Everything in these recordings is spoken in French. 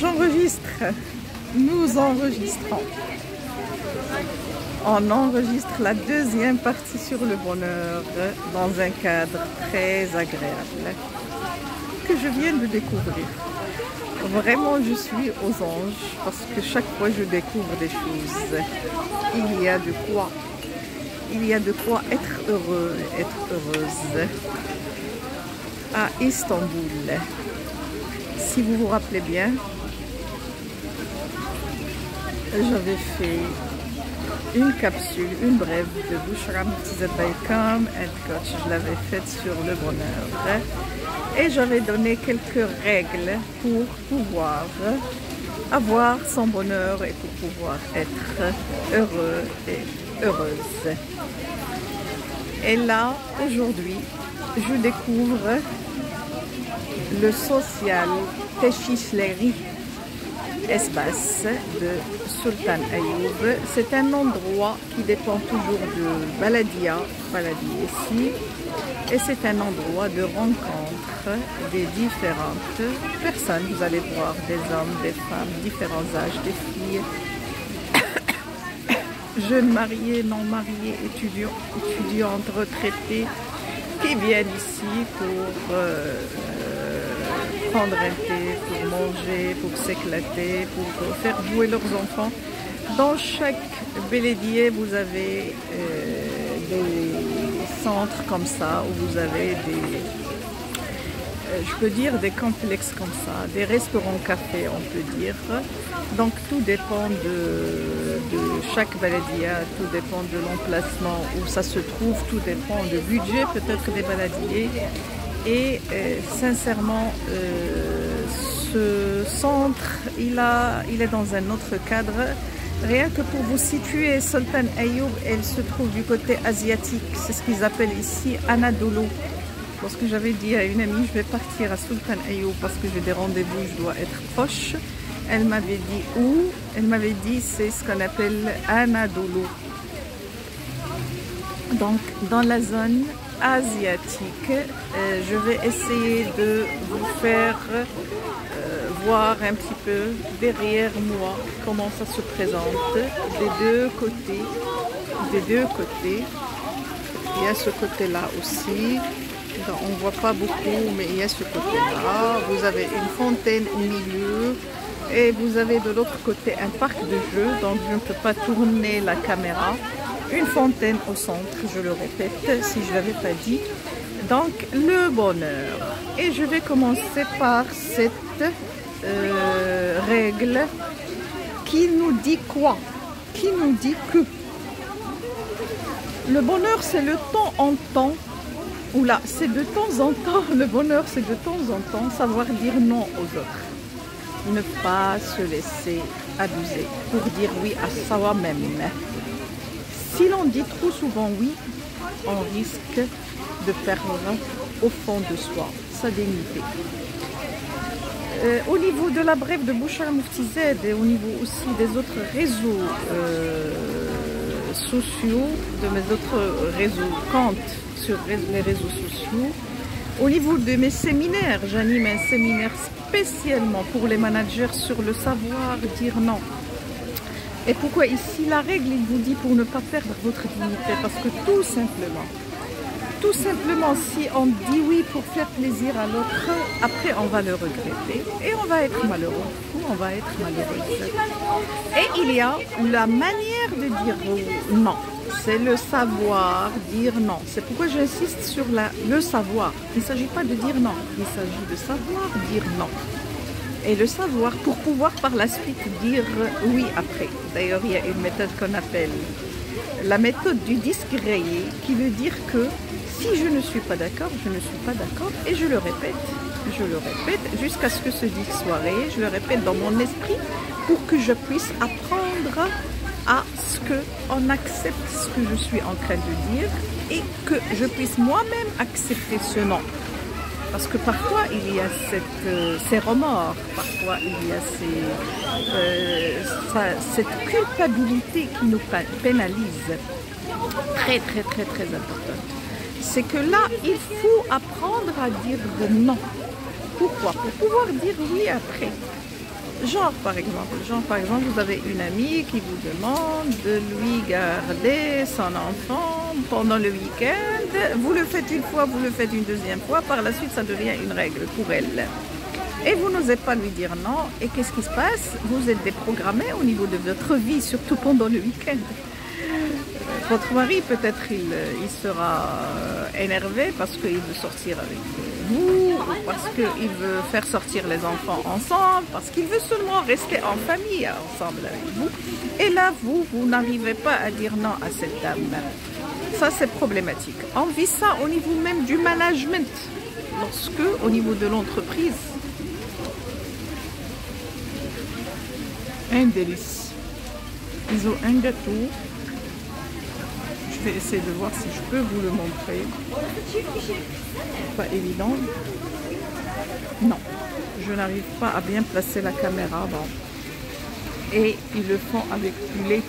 J'enregistre, nous enregistrons. On enregistre la deuxième partie sur le bonheur dans un cadre très agréable que je viens de découvrir. Vraiment, je suis aux anges parce que chaque fois je découvre des choses. Il y a de quoi être heureux, être heureuse à Istanbul. Si vous vous rappelez bien, j'avais fait une capsule, une brève de Bouchra Moftizat Baykam and Coach. Je l'avais faite sur le bonheur et j'avais donné quelques règles pour pouvoir avoir son bonheur et pour pouvoir être heureux et heureuse. Et là, aujourd'hui, je découvre le social Teşişleri Espace de Sultan Ayoub. C'est un endroit qui dépend toujours de Baladia ici, et c'est un endroit de rencontre des différentes personnes. Vous allez voir des hommes, des femmes, différents âges, des filles, jeunes mariés, non mariés, étudiantes, retraités, qui viennent ici pour prendre un thé, pour manger, pour s'éclater, pour faire jouer leurs enfants. Dans chaque belediye, vous avez des centres comme ça, où vous avez des, je peux dire, des complexes comme ça, des restaurants-cafés, on peut dire. Donc tout dépend de chaque belediye, tout dépend de l'emplacement où ça se trouve, tout dépend du budget peut-être des belediye. Et sincèrement, ce centre, il est dans un autre cadre. Rien que pour vous situer, Sultan Ayoub, elle se trouve du côté asiatique. C'est ce qu'ils appellent ici Anadolu. Lorsque j'avais dit à une amie, je vais partir à Sultan Ayoub parce que j'ai des rendez-vous, je dois être proche. Elle m'avait dit où? Elle m'avait dit c'est ce qu'on appelle Anadolu. Donc dans la zone asiatique, je vais essayer de vous faire voir un petit peu derrière moi comment ça se présente des deux côtés. Il y a ce côté-là aussi. Donc, on ne voit pas beaucoup, mais il y a ce côté-là. Vous avez une fontaine au milieu et vous avez de l'autre côté un parc de jeux. Donc je ne peux pas tourner la caméra. Une fontaine au centre, je le répète, si je ne l'avais pas dit. Donc, le bonheur. Et je vais commencer par cette règle qui nous dit quoi? Qui nous dit que le bonheur, c'est le temps en temps. Oula, c'est de temps en temps. Le bonheur, c'est de temps en temps savoir dire non aux autres. Ne pas se laisser abuser pour dire oui à soi-même. Si l'on dit trop souvent oui, on risque de perdre au fond de soi sa dignité. Au niveau de la brève de Bouchra Moftizat et au niveau aussi des autres réseaux sociaux, de mes autres réseaux comptes sur les réseaux sociaux, au niveau de mes séminaires, j'anime un séminaire spécialement pour les managers sur le savoir dire non. Et pourquoi ici la règle, il vous dit pour ne pas perdre votre dignité? Parce que tout simplement, si on dit oui pour faire plaisir à l'autre, après on va le regretter et on va être malheureux ou on va être malheureuse. Et il y a la manière de dire non, c'est le savoir dire non. C'est pourquoi j'insiste sur le savoir. Il ne s'agit pas de dire non, il s'agit de savoir dire non. Et le savoir pour pouvoir par la suite dire oui après. D'ailleurs, il y a une méthode qu'on appelle la méthode du disque rayé qui veut dire que si je ne suis pas d'accord, je ne suis pas d'accord et je le répète jusqu'à ce que ce disque soit rayé. Je le répète dans mon esprit pour que je puisse apprendre à ce qu'on accepte ce que je suis en train de dire et que je puisse moi-même accepter ce non. Parce que parfois il y a ces remords, parfois il y a cette culpabilité qui nous pénalise, très importante. C'est que là, il faut apprendre à dire non. Pourquoi? Pour pouvoir dire oui après. Genre par exemple, vous avez une amie qui vous demande de lui garder son enfant pendant le week-end. Vous le faites une fois, vous le faites une deuxième fois. Par la suite, ça devient une règle pour elle. Et vous n'osez pas lui dire non. Et qu'est-ce qui se passe? Vous êtes déprogrammé au niveau de votre vie, surtout pendant le week-end. Votre mari, peut-être, il sera énervé parce qu'il veut sortir avec vous, ou parce qu'il veut faire sortir les enfants ensemble, parce qu'il veut seulement rester en famille ensemble avec vous. Et là, vous n'arrivez pas à dire non à cette dame. Ça, c'est problématique. On vit ça au niveau même du management, lorsque, au niveau de l'entreprise, un délice. Ils ont un gâteau. Je vais essayer de voir si je peux vous le montrer. Pas évident. Non, je n'arrive pas à bien placer la caméra. Bon. Et ils le font avec du lait.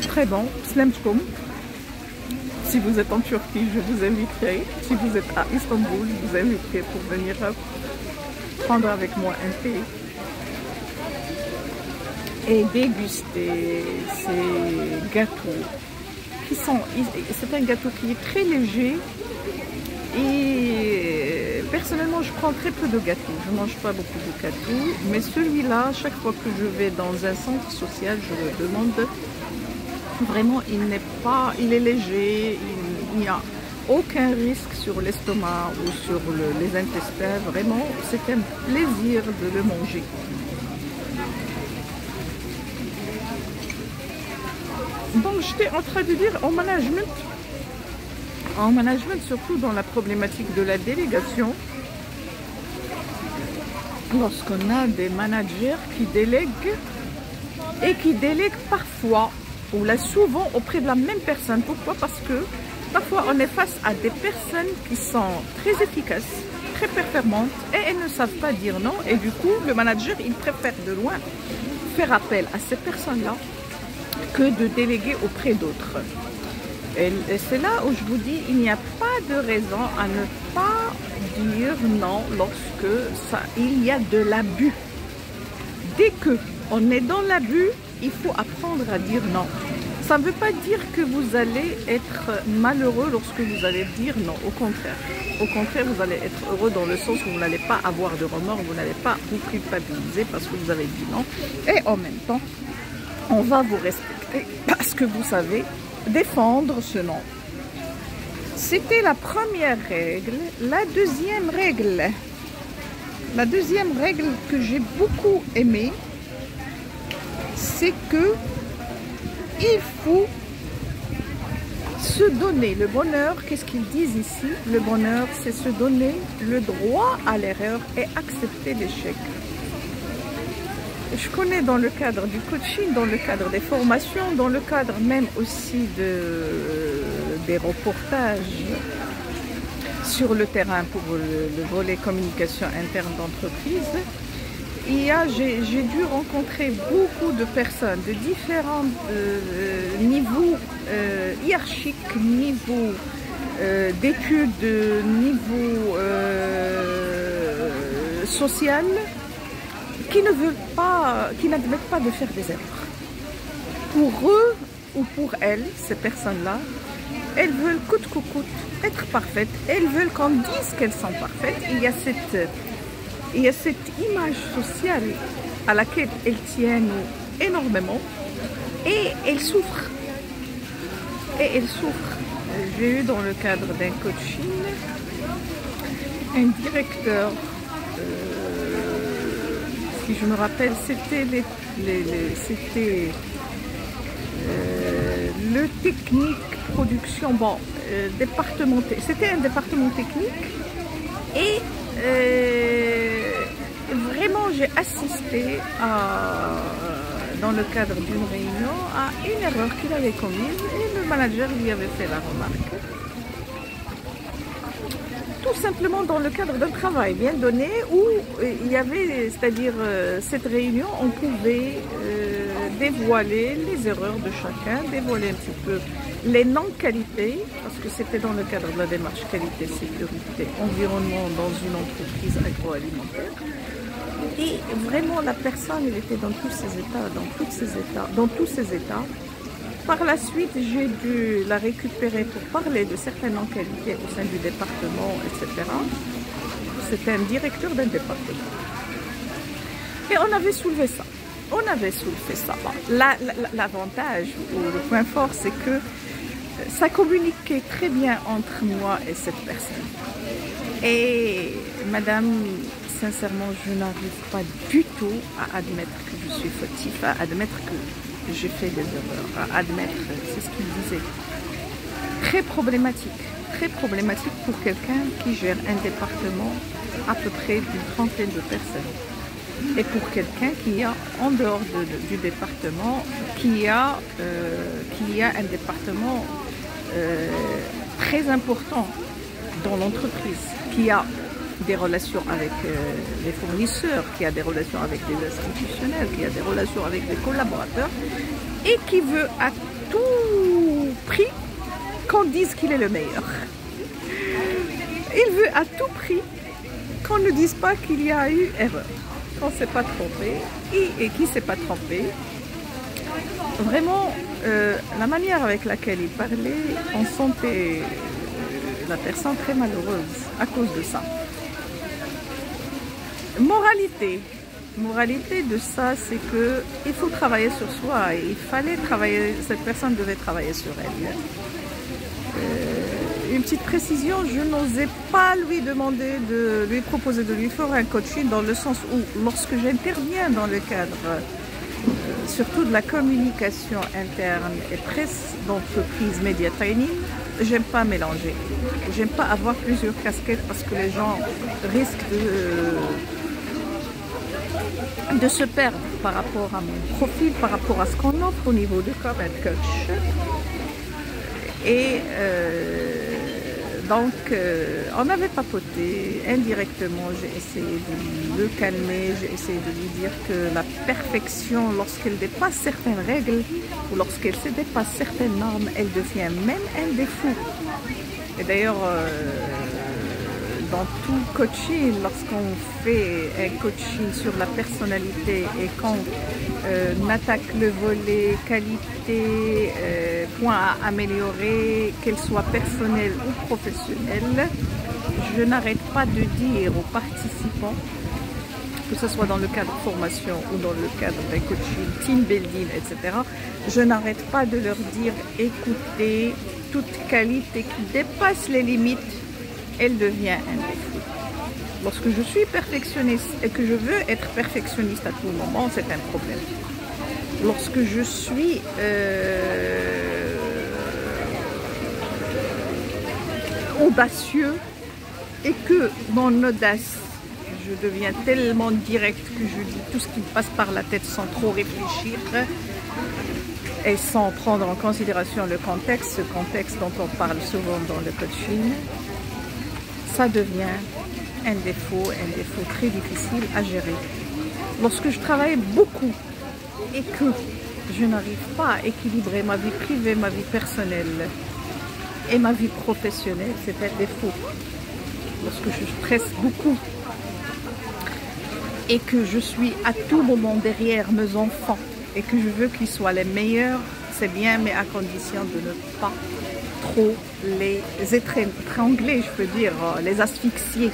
Très bon. Slemtkom. Si vous êtes en Turquie, je vous inviterai. Si vous êtes à Istanbul, je vous inviterai pour venir prendre avec moi un thé et déguster ces gâteaux qui sont... C'est un gâteau qui est très léger et personnellement je prends très peu de gâteaux, je ne mange pas beaucoup de gâteaux, mais celui-là, chaque fois que je vais dans un centre social, je le demande. Vraiment, il est léger, il n'y a aucun risque sur l'estomac ou sur les intestins, vraiment c'est un plaisir de le manger. Donc j'étais en train de dire en management surtout dans la problématique de la délégation, lorsqu'on a des managers qui délèguent et qui délèguent parfois ou là souvent auprès de la même personne. Pourquoi? Parce que parfois on est face à des personnes qui sont très efficaces, très performantes et elles ne savent pas dire non, et du coup le manager il préfère de loin faire appel à ces personnes-là que de déléguer auprès d'autres. Et c'est là où je vous dis, il n'y a pas de raison à ne pas dire non lorsque il y a de l'abus. Dès qu'on est dans l'abus, il faut apprendre à dire non. Ça ne veut pas dire que vous allez être malheureux lorsque vous allez dire non, au contraire. Au contraire, vous allez être heureux dans le sens où vous n'allez pas avoir de remords, vous n'allez pas vous culpabiliser parce que vous avez dit non. Et en même temps, on va vous respecter parce que vous savez défendre ce nom. C'était la première règle. La deuxième règle que j'ai beaucoup aimée, c'est que il faut se donner le bonheur. Qu'est-ce qu'ils disent ici? Le bonheur, c'est se donner le droit à l'erreur et accepter l'échec. Je connais dans le cadre du coaching, dans le cadre des formations, dans le cadre même aussi des reportages sur le terrain pour le volet communication interne d'entreprise. J'ai dû rencontrer beaucoup de personnes de différents niveaux hiérarchiques, niveaux d'études, niveau social, qui n'admettent pas de faire des erreurs. Pour eux ou pour elles, ces personnes-là, elles veulent coûte que coûte être parfaites. Elles veulent qu'on dise qu'elles sont parfaites. Il y a cette image sociale à laquelle elles tiennent énormément et elles souffrent. J'ai eu dans le cadre d'un coaching un directeur. Si je me rappelle, c'était le technique production, bon, c'était un département technique et vraiment j'ai assisté dans le cadre d'une réunion à une erreur qu'il avait commise et le manager lui avait fait la remarque. Tout simplement dans le cadre d'un travail bien donné où il y avait, c'est-à-dire cette réunion, on pouvait dévoiler les erreurs de chacun, dévoiler un petit peu les non-qualités, parce que c'était dans le cadre de la démarche qualité, sécurité, environnement dans une entreprise agroalimentaire. vraiment la personne, elle était dans tous ses états, dans tous ses états. Par la suite, j'ai dû la récupérer pour parler de certaines non-qualités au sein du département, etc. C'était un directeur d'un département. Et on avait soulevé ça. L'avantage ou le point fort, c'est que ça communiquait très bien entre moi et cette personne. Et madame, sincèrement, je n'arrive pas du tout à admettre que je suis fautif, à admettre que j'ai fait des erreurs, à admettre, c'est ce qu'il disait. Très problématique pour quelqu'un qui gère un département à peu près d'une trentaine de personnes. Et pour quelqu'un qui a, en dehors du département, qui a un département très important dans l'entreprise, qui a des relations avec les fournisseurs, qui a des relations avec les institutionnels, qui a des relations avec les collaborateurs, et qui veut à tout prix qu'on dise qu'il est le meilleur. Il veut à tout prix qu'on ne dise pas qu'il y a eu erreur, qu'on ne s'est pas trompé, et qui ne s'est pas trompé. Vraiment, la manière avec laquelle il parlait, on sentait la personne très malheureuse à cause de ça. Moralité de ça, c'est que il faut travailler sur soi. Il fallait travailler, cette personne devait travailler sur elle. Une petite précision, je n'osais pas lui demander de lui proposer de lui faire un coaching dans le sens où lorsque j'interviens dans le cadre surtout de la communication interne et presse d'entreprise Media Training, j'aime pas mélanger. J'aime pas avoir plusieurs casquettes parce que les gens risquent de se perdre par rapport à mon profil, par rapport à ce qu'on offre au niveau de Comment Coach. Et donc, on avait papoté indirectement, j'ai essayé de le calmer, j'ai essayé de lui dire que la perfection, lorsqu'elle dépasse certaines règles ou lorsqu'elle se dépasse certaines normes, elle devient même un défaut. Et d'ailleurs, dans tout coaching, lorsqu'on fait un coaching sur la personnalité et qu'on attaque le volet qualité, points à améliorer, qu'elle soit personnelle ou professionnelle, je n'arrête pas de dire aux participants, que ce soit dans le cadre de formation ou dans le cadre d'un coaching, team building, etc., je n'arrête pas de leur dire, écoutez, toute qualité qui dépasse les limites, elle devient un défaut. Lorsque je suis perfectionniste et que je veux être perfectionniste à tout moment, c'est un problème. Lorsque je suis audacieux et que mon audace, je deviens tellement direct que je dis tout ce qui me passe par la tête sans trop réfléchir et sans prendre en considération le contexte, ce contexte dont on parle souvent dans le coaching, ça devient un défaut très difficile à gérer. Lorsque je travaille beaucoup et que je n'arrive pas à équilibrer ma vie privée, ma vie personnelle et ma vie professionnelle, c'est un défaut. Lorsque je stresse beaucoup et que je suis à tout moment derrière mes enfants et que je veux qu'ils soient les meilleurs, c'est bien, mais à condition de ne pas trop les étrangler, je peux dire, les asphyxier.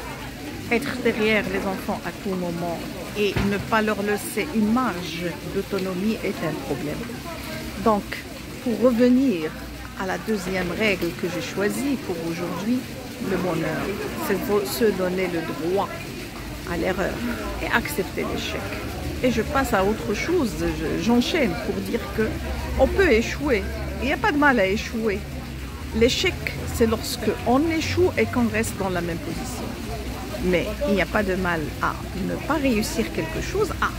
Être derrière les enfants à tout moment et ne pas leur laisser une marge d'autonomie est un problème. Donc, pour revenir à la deuxième règle que j'ai choisie pour aujourd'hui, le bonheur, c'est se donner le droit à l'erreur et accepter l'échec. Et je passe à autre chose, j'enchaîne pour dire qu'on peut échouer. Il n'y a pas de mal à échouer. L'échec, c'est lorsque on échoue et qu'on reste dans la même position. Mais il n'y a pas de mal à ne pas réussir quelque chose, à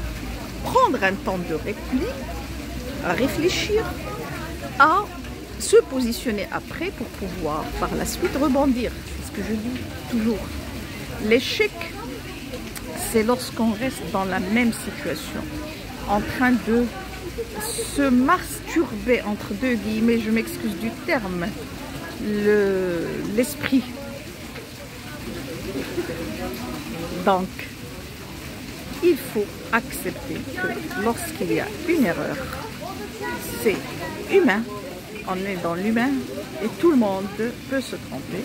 prendre un temps de répit, à réfléchir, à se positionner après pour pouvoir par la suite rebondir. C'est ce que je dis toujours. L'échec, c'est lorsqu'on reste dans la même situation, en train de se masturber, entre deux guillemets, je m'excuse du terme, l'esprit. Donc, il faut accepter que lorsqu'il y a une erreur, c'est humain, on est dans l'humain et tout le monde peut se tromper,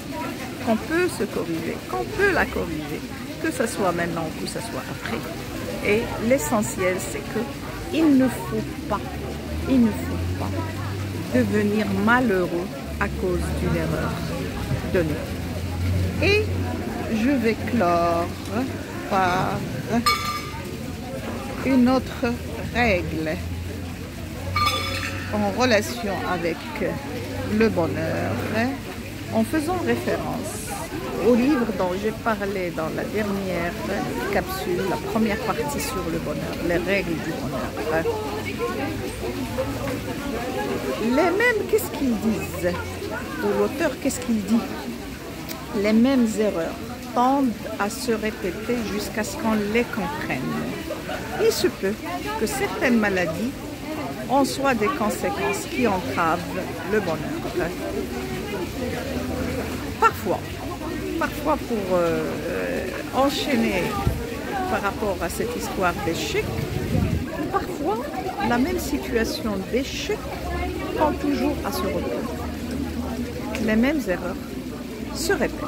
qu'on peut se corriger, qu'on peut la corriger, que ce soit maintenant ou que ce soit après. Et l'essentiel, c'est qu'il ne faut pas devenir malheureux à cause d'une erreur donnée. Et je vais clore par une autre règle en relation avec le bonheur, en faisant référence au livre dont j'ai parlé dans la dernière capsule, la première partie sur le bonheur, les règles du bonheur. Les mêmes, qu'est-ce qu'ils disent? Ou l'auteur, qu'est-ce qu'il dit? Les mêmes erreurs tendent à se répéter jusqu'à ce qu'on les comprenne. Il se peut que certaines maladies en soit des conséquences qui entravent le bonheur. Parfois pour enchaîner par rapport à cette histoire d'échec, parfois la même situation d'échec tend toujours à se retourner. Les mêmes erreurs se répètent.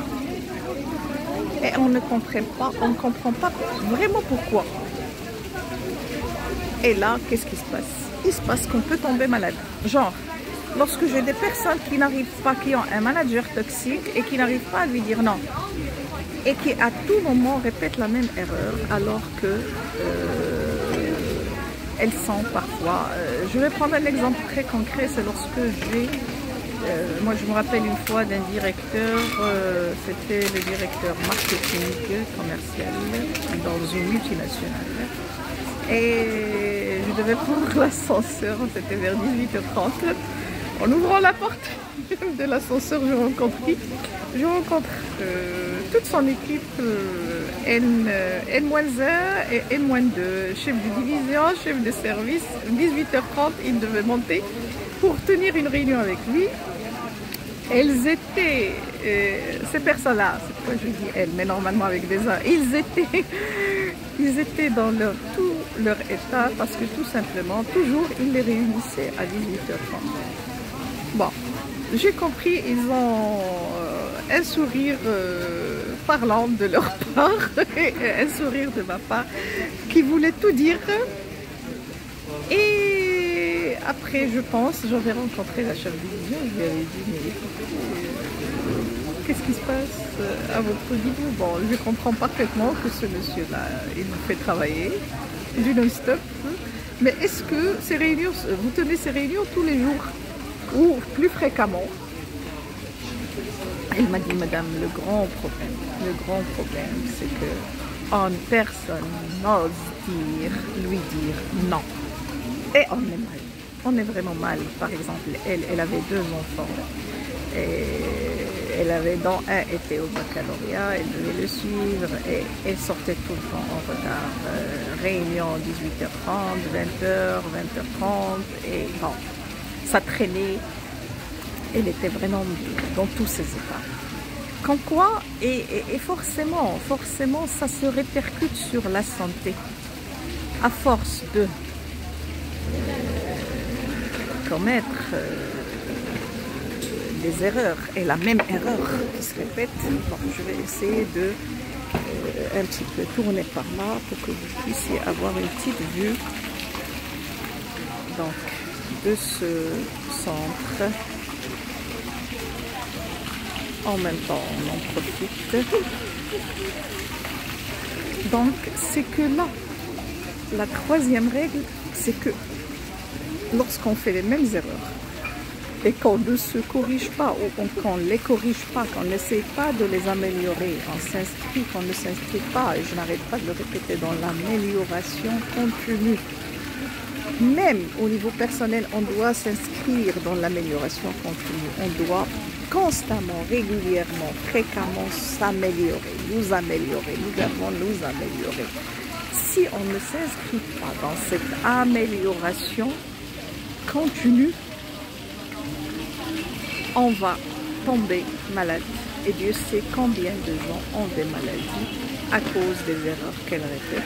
Et on ne comprend pas vraiment pourquoi. Et là, qu'est-ce qui se passe? Il se passe qu'on peut tomber malade. Genre, lorsque j'ai des personnes qui n'arrivent pas, qui ont un manager toxique et qui n'arrivent pas à lui dire non, et qui à tout moment répètent la même erreur, alors que elles sont parfois... je vais prendre un exemple très concret, c'est lorsque j'ai... moi, je me rappelle une fois d'un directeur, c'était le directeur marketing commercial dans une multinationale. Et je devais prendre l'ascenseur, c'était vers 18h30. En ouvrant la porte de l'ascenseur, je rencontre toute son équipe N-1 et N-2, chef de division, chef de service. 18h30, il devait monter pour tenir une réunion avec lui. Elles étaient, ces personnes-là, c'est pourquoi je dis elles, mais normalement avec des uns, ils étaient dans tout leur état parce que tout simplement, toujours, ils les réunissaient à 18h30. Bon, j'ai compris, ils ont un sourire parlant de leur part, et un sourire de ma part, qui voulait tout dire. Et après, je pense, j'avais rencontré la chef de division, je lui avais dit, mais écoutez, qu'est-ce qui se passe à votre niveau? Bon, je comprends parfaitement que ce monsieur-là, il nous fait travailler du non-stop. Mais est-ce que ces réunions, vous tenez ces réunions tous les jours ou plus fréquemment? Elle m'a dit, madame, le grand problème, c'est que personne n'ose lui dire non. Et on est mal. On est vraiment mal. Par exemple, elle avait 2 enfants. Et elle avait, dont un était au baccalauréat, elle devait le suivre et elle sortait tout le temps en retard. Réunion 18h30, 20h, 20h30 et bon, ça traînait. Elle était vraiment dans tous ses états. Comme quoi, et forcément, ça se répercute sur la santé. À force de commettre des erreurs et la même erreur qui se répète. Bon, je vais essayer de un petit peu tourner par là pour que vous puissiez avoir une petite vue donc de ce centre. En même temps, on en profite. Donc, c'est que là, la 3e règle, c'est que lorsqu'on fait les mêmes erreurs et qu'on ne se corrige pas ou qu'on ne les corrige pas, qu'on n'essaie pas de les améliorer, qu'on ne s'inscrit pas, et je n'arrête pas de le répéter, dans l'amélioration continue. Même au niveau personnel, on doit s'inscrire dans l'amélioration continue. On doit constamment, régulièrement, fréquemment s'améliorer, nous améliorer, nous devons nous améliorer. Si on ne s'inscrit pas dans cette amélioration continue, on va tomber malade. Et Dieu sait combien de gens ont des maladies à cause des erreurs qu'elles répètent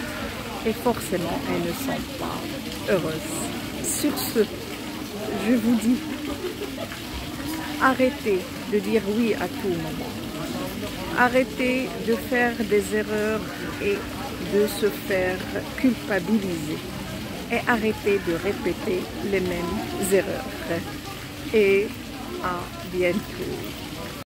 et forcément elles ne sont pas heureuses. Sur ce, je vous dis, arrêtez de dire oui à tout moment. Arrêtez de faire des erreurs et de se faire culpabiliser. Et arrêtez de répéter les mêmes erreurs. Et à bientôt.